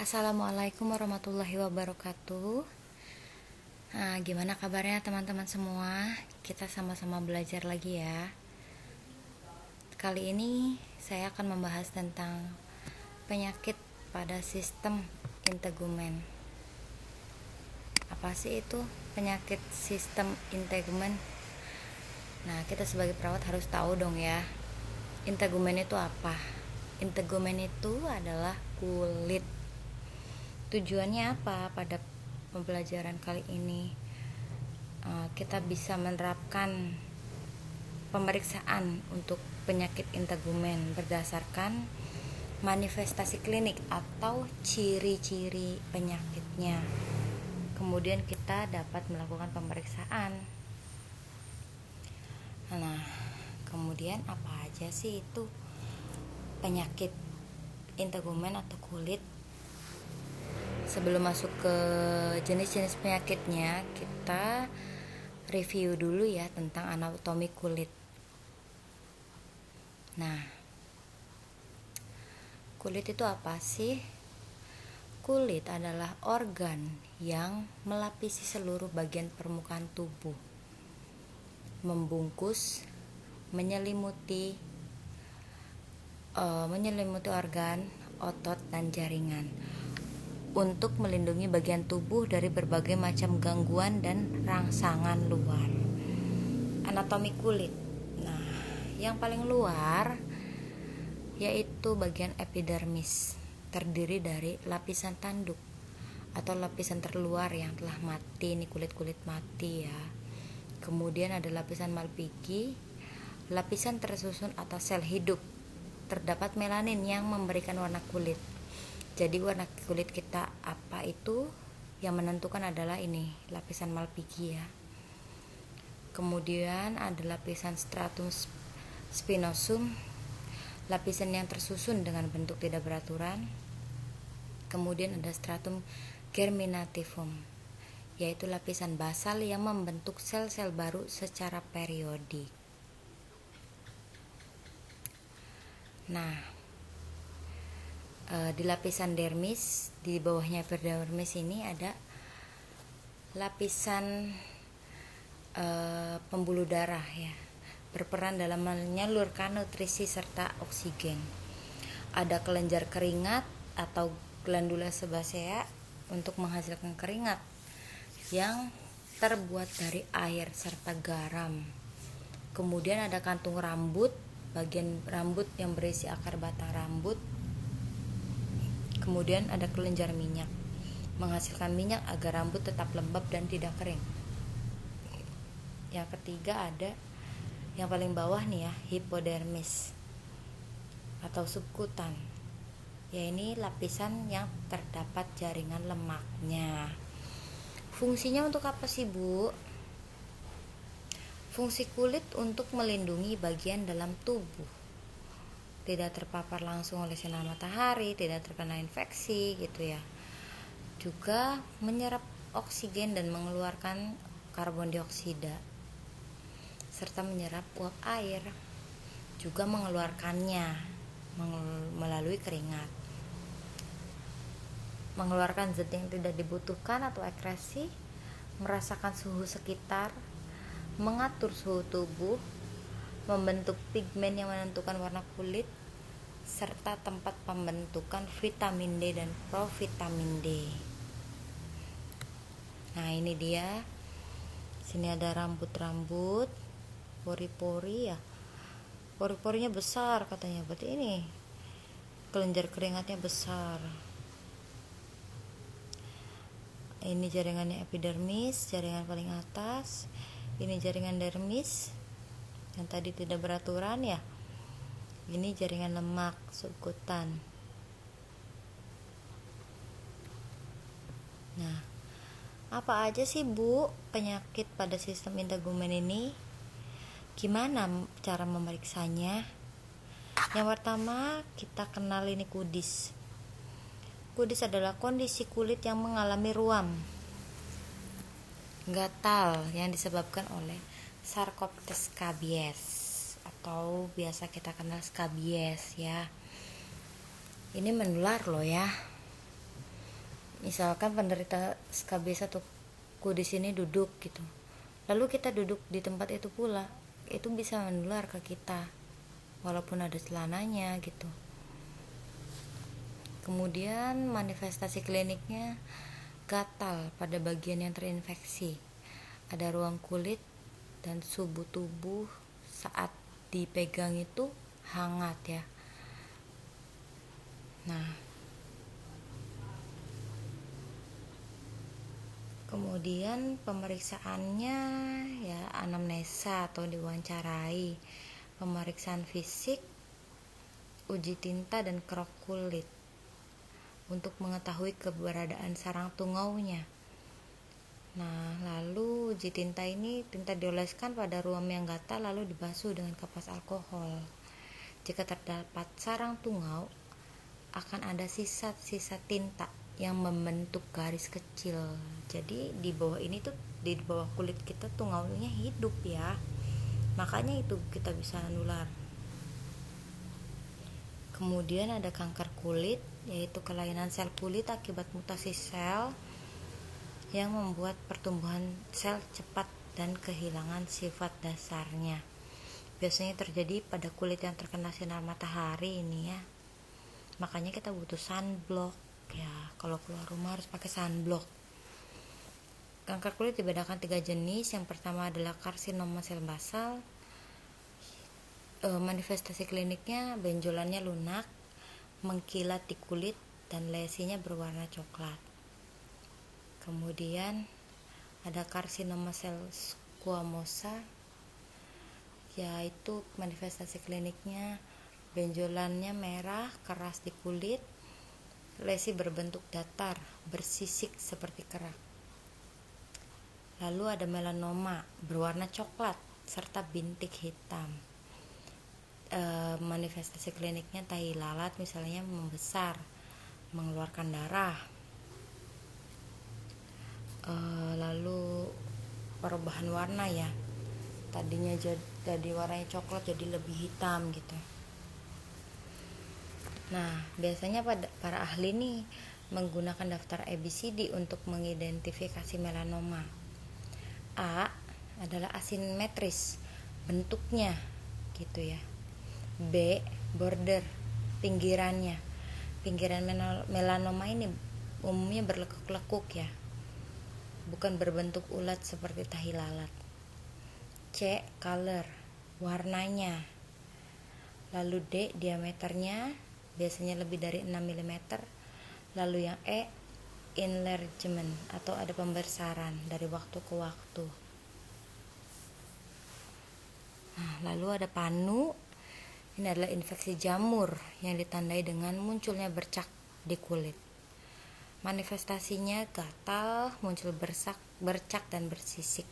Assalamualaikum warahmatullahi wabarakatuh. Nah, gimana kabarnya teman-teman semua? Kita sama-sama belajar lagi ya. Kali ini saya akan membahas tentang penyakit pada sistem integumen. Apa sih itu penyakit sistem integumen? Nah, kita sebagai perawat harus tahu dong ya. Integumen itu apa? Integumen itu adalah kulit. Tujuannya apa pada pembelajaran kali ini? Kita bisa menerapkan pemeriksaan untuk penyakit integumen berdasarkan manifestasi klinik atau ciri-ciri penyakitnya. Kemudian kita dapat melakukan pemeriksaan. Nah, kemudian apa aja sih itu penyakit integumen atau kulit? Sebelum masuk ke jenis-jenis penyakitnya, kita review dulu ya tentang anatomi kulit. Nah, kulit itu apa sih? Kulit adalah organ yang melapisi seluruh bagian permukaan tubuh, membungkus, menyelimuti organ, otot, dan jaringan untuk melindungi bagian tubuh dari berbagai macam gangguan dan rangsangan luar. Anatomi kulit. Nah, yang paling luar yaitu bagian epidermis, terdiri dari lapisan tanduk atau lapisan terluar yang telah mati, ini kulit-kulit mati ya. Kemudian ada lapisan Malpighi, lapisan tersusun atas sel hidup. Terdapat melanin yang memberikan warna kulit. Jadi warna kulit kita apa itu yang menentukan adalah ini, lapisan Malpighi ya. Kemudian ada lapisan stratum spinosum, lapisan yang tersusun dengan bentuk tidak beraturan. Kemudian ada stratum germinativum, yaitu lapisan basal yang membentuk sel-sel baru secara periodik. Nah, di lapisan dermis, di bawahnya epidermis ini ada lapisan pembuluh darah ya, berperan dalam menyalurkan nutrisi serta oksigen. Ada kelenjar keringat atau glandula sebasea untuk menghasilkan keringat yang terbuat dari air serta garam. Kemudian ada kantung rambut, bagian rambut yang berisi akar batang rambut. Kemudian ada kelenjar minyak, menghasilkan minyak agar rambut tetap lembab dan tidak kering. Yang ketiga ada yang paling bawah nih ya, hipodermis atau subkutan. Ya, ini lapisan yang terdapat jaringan lemaknya. Fungsinya untuk apa sih, Bu? Fungsi kulit untuk melindungi bagian dalam tubuh, tidak terpapar langsung oleh sinar matahari, tidak terkena infeksi gitu ya. Juga menyerap oksigen dan mengeluarkan karbon dioksida, serta menyerap uap air, juga mengeluarkannya melalui keringat, mengeluarkan zat yang tidak dibutuhkan atau ekskresi, merasakan suhu sekitar, mengatur suhu tubuh, membentuk pigmen yang menentukan warna kulit, serta tempat pembentukan vitamin D dan provitamin D. Nah, ini dia. Sini ada rambut-rambut, pori-pori ya. Pori-porinya besar katanya, berarti ini kelenjar keringatnya besar. Ini jaringannya epidermis, jaringan paling atas. Ini jaringan dermis yang tadi tidak beraturan ya. Ini jaringan lemak subkutan. Nah, apa aja sih Bu penyakit pada sistem integumen ini? Gimana cara memeriksanya? Yang pertama kita kenal ini kudis. Kudis adalah kondisi kulit yang mengalami ruam, gatal yang disebabkan oleh Sarcoptes scabies atau biasa kita kenal skabies ya. Ini menular loh ya. Misalkan penderita SKB1 di sini duduk gitu, lalu kita duduk di tempat itu pula, itu bisa menular ke kita walaupun ada celananya gitu. Kemudian manifestasi kliniknya gatal pada bagian yang terinfeksi, ada ruang kulit dan suhu tubuh saat dipegang itu hangat ya. Nah, kemudian pemeriksaannya ya anamnesa atau diwawancarai, pemeriksaan fisik, uji tinta dan kerok kulit untuk mengetahui keberadaan sarang tungaunya. Nah, lalu uji tinta ini, tinta dioleskan pada ruam yang gatal lalu dibasuh dengan kapas alkohol. Jika terdapat sarang tungau, akan ada sisa-sisa tinta yang membentuk garis kecil. Jadi di bawah ini tuh, di bawah kulit kita tungaunya hidup ya. Makanya itu kita bisa nular. Kemudian ada kanker kulit, yaitu kelainan sel kulit akibat mutasi sel yang membuat pertumbuhan sel cepat dan kehilangan sifat dasarnya. Biasanya terjadi pada kulit yang terkena sinar matahari ini ya. Makanya kita butuh sunblock ya. Kalau keluar rumah harus pakai sunblock. Kanker kulit dibedakan 3 jenis. Yang pertama adalah karsinoma sel basal. Manifestasi kliniknya benjolannya lunak, mengkilat di kulit, dan lesinya berwarna coklat. Kemudian ada karsinoma sel squamosa, yaitu manifestasi kliniknya benjolannya merah keras di kulit, lesi berbentuk datar, bersisik seperti kerak. Lalu ada melanoma berwarna coklat serta bintik hitam. Manifestasi kliniknya tahi lalat misalnya membesar, mengeluarkan darah. Lalu perubahan warna ya, tadinya jadi warnanya coklat jadi lebih hitam gitu. Nah, biasanya para ahli nih menggunakan daftar ABCD untuk mengidentifikasi melanoma. A adalah asimetris bentuknya gitu ya. B, border, pinggiran melanoma ini umumnya berlekuk-lekuk ya, bukan berbentuk ulat seperti tahi lalat. C, color, warnanya. Lalu D, diameternya, biasanya lebih dari 6 mm. Lalu yang E, enlargement atau ada pembesaran dari waktu ke waktu. Nah, lalu ada panu. Ini adalah infeksi jamur yang ditandai dengan munculnya bercak di kulit. Manifestasinya gatal, muncul bercak dan bersisik.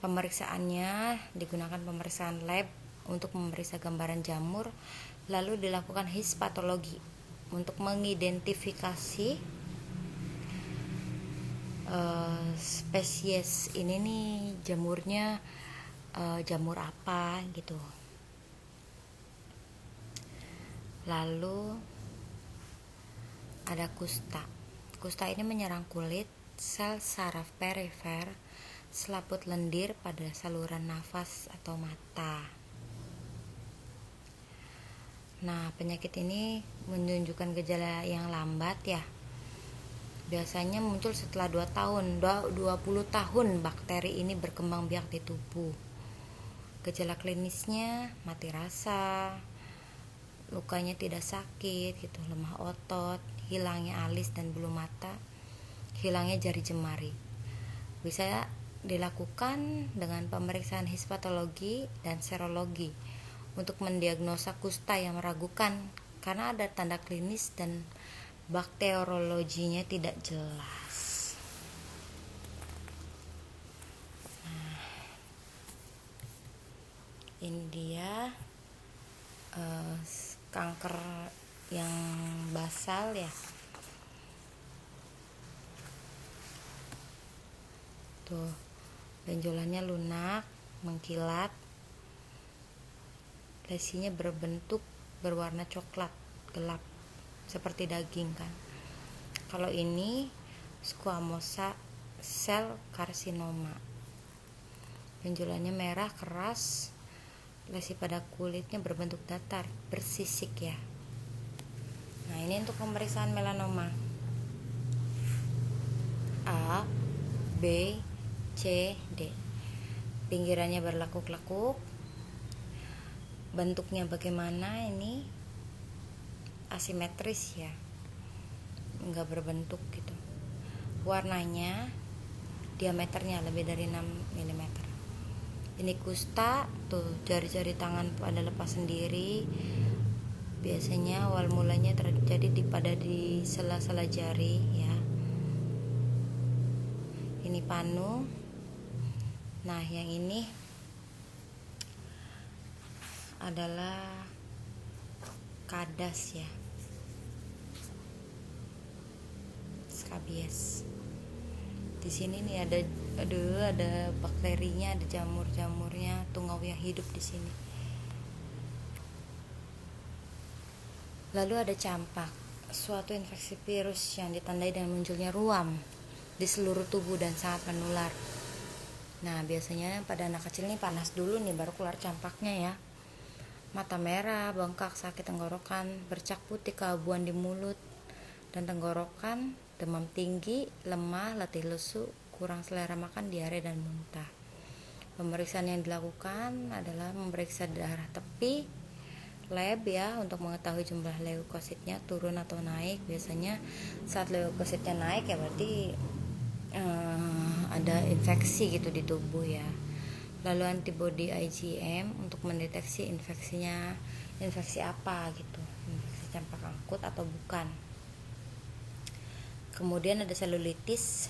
Pemeriksaannya digunakan pemeriksaan lab untuk memeriksa gambaran jamur, lalu dilakukan histopatologi untuk mengidentifikasi spesies ini nih, jamurnya jamur apa gitu. Lalu ada kusta. Kusta ini menyerang kulit, sel saraf perifer, selaput lendir pada saluran nafas atau mata. Nah, penyakit ini menunjukkan gejala yang lambat ya. Biasanya muncul setelah 20 tahun bakteri ini berkembang biak di tubuh. Gejala klinisnya mati rasa, lukanya tidak sakit gitu, lemah otot, hilangnya alis dan bulu mata, hilangnya jari jemari. Bisa dilakukan dengan pemeriksaan histopatologi dan serologi untuk mendiagnosa kusta yang meragukan karena ada tanda klinis dan bakteriologinya tidak jelas. Nah, ini dia kanker yang basal ya. Tuh, benjolannya lunak, mengkilat, lesinya berbentuk berwarna coklat gelap seperti daging kan. Kalau ini squamous cell carcinoma. Benjolannya merah keras, lesi pada kulitnya berbentuk datar, bersisik ya. Nah, ini untuk pemeriksaan melanoma. A, B, C, D. Pinggirannya berlekuk-lekuk. Bentuknya bagaimana? Ini asimetris ya, enggak berbentuk gitu. Warnanya, diameternya lebih dari 6 mm. Ini kusta, tuh jari-jari tangan pada lepas sendiri. Biasanya awal mulanya terjadi di sela-sela jari ya. Ini panu. Nah, yang ini adalah kadas ya, skabies. Di sini nih ada bakterinya, ada jamur-jamurnya, tungau yang hidup di sini. Lalu ada campak, suatu infeksi virus yang ditandai dengan munculnya ruam di seluruh tubuh dan sangat menular. Nah, biasanya pada anak kecil nih panas dulu nih baru keluar campaknya ya. Mata merah, bengkak, sakit tenggorokan, bercak putih keabuan di mulut dan tenggorokan, demam tinggi, lemah, letih lesu, kurang selera makan, diare dan muntah. Pemeriksaan yang dilakukan adalah memeriksa darah tepi, lab ya, untuk mengetahui jumlah leukositnya turun atau naik. Biasanya saat leukositnya naik ya berarti ada infeksi gitu di tubuh ya. Lalu antibody IgM untuk mendeteksi infeksi apa gitu, infeksi campak akut atau bukan. Kemudian ada selulitis,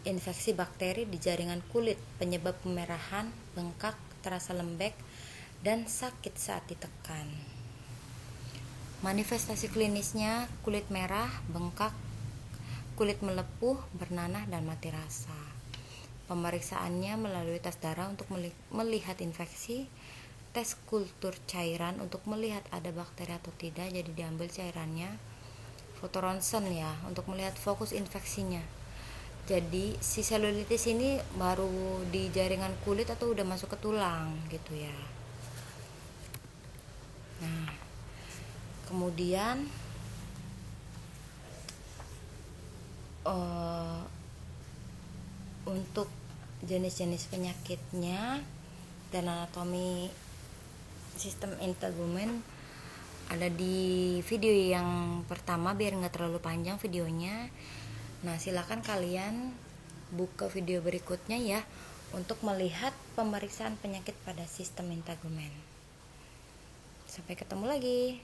infeksi bakteri di jaringan kulit, penyebab pemerahan, bengkak, terasa lembek, dan sakit saat ditekan. Manifestasi klinisnya kulit merah, bengkak, kulit melepuh, bernanah, dan mati rasa. Pemeriksaannya melalui tes darah untuk melihat infeksi, tes kultur cairan untuk melihat ada bakteri atau tidak, jadi diambil cairannya, foto ronsen ya untuk melihat fokus infeksinya. Jadi si selulitis ini baru di jaringan kulit atau udah masuk ke tulang gitu ya. Nah, kemudian untuk jenis-jenis penyakitnya dan anatomi sistem integumen ada di video yang pertama biar nggak terlalu panjang videonya. Nah, silakan kalian buka video berikutnya ya untuk melihat pemeriksaan penyakit pada sistem integumen. Sampai ketemu lagi.